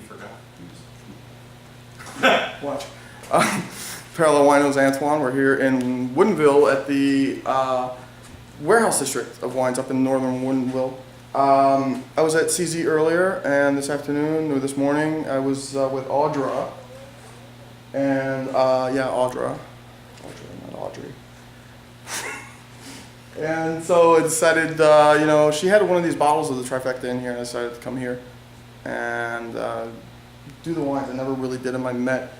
forgot. What? Parallel Winos, Antoine. We're here in Woodinville at the warehouse district of wines up in northern Woodinville. I was at CZ earlier, and this afternoon or this morning I was with Audra. And yeah, Audra, not Audrey. And so I decided, you know, she had one of these bottles of the trifecta in here, and I decided to come here and do the wines. I never really did them. I met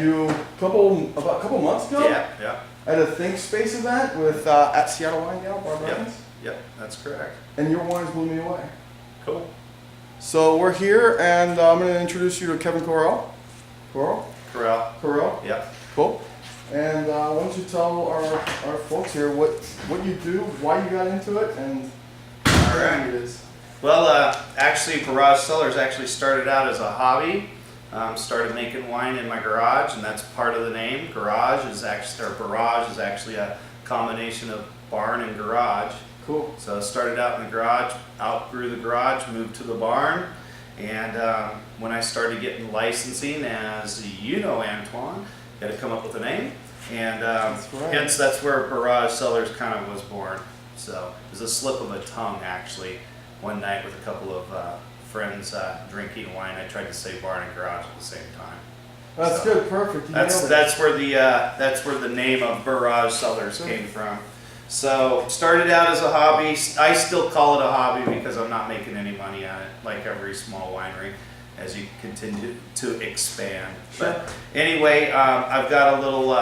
you about a couple months ago. Yeah. At a Think Space event with at Seattle Wine Gal, Barrage. Yep, that's correct. And your wines blew me away. Cool. So we're here, and I'm going to introduce you to Kevin Correll. Correll. Yep. Cool. And why don't you tell our folks here what you do, why you got into it, and how Alright. it is. Well, actually, Barrage Cellars actually started out as a hobby. Started making wine in my garage, and that's part of the name. Barrage is actually a combination of barn and garage. Cool. So I started out in the garage, outgrew the garage, moved to the barn, and when I started getting licensing, as you know, Antoine, got to come up with a name, and That's right. hence that's where Barrage Cellars kind of was born. So it was a slip of a tongue, actually. One night with a couple of friends drinking wine, I tried to say barn and garage at the same time. That's So good, perfect. You nailed it. that's where the name of Barrage Cellars came from. So started out as a hobby. I still call it a hobby because I'm not making any money on it, like every small winery, as you continue to expand. But anyway, I've got a little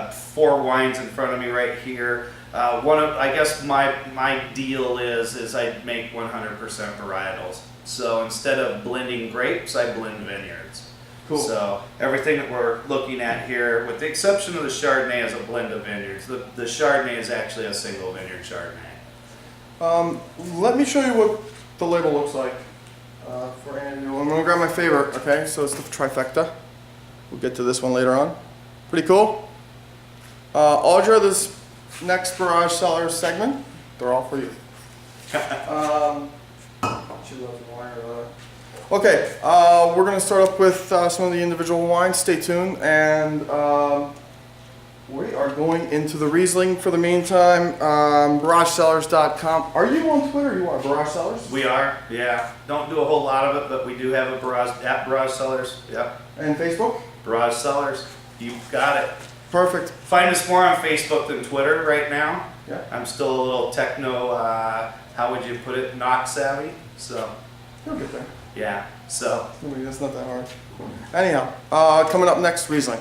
4 wines in front of me right here. I guess my deal is I make 100% varietals. So instead of blending grapes, I blend vineyards. Cool. So everything that we're looking at here, with the exception of the Chardonnay, is a blend of vineyards. The Chardonnay is actually a single vineyard Chardonnay. Let me show you what the label looks like for Andrew. I'm going to grab my favorite, okay? So it's the trifecta. We'll get to this one later on. Pretty cool. Audra, this next Barrage Cellars segment, they're all for you. She loves wine. Okay, we're going to start up with some of the individual wines. Stay tuned, and we are going into the Riesling for the meantime. BarrageCellars.com. Are you on Twitter? You are Barrage Cellars? We are, yeah. Don't do a whole lot of it, but we do have a Barrage Cellars. Yep. And Facebook? Barrage Cellars. You've got it. Perfect. Find us more on Facebook than Twitter right now. Yeah. I'm still a little techno, how would you put it, not savvy. So, You'll get there. yeah. So, That's not that hard. Anyhow, coming up next, Riesling.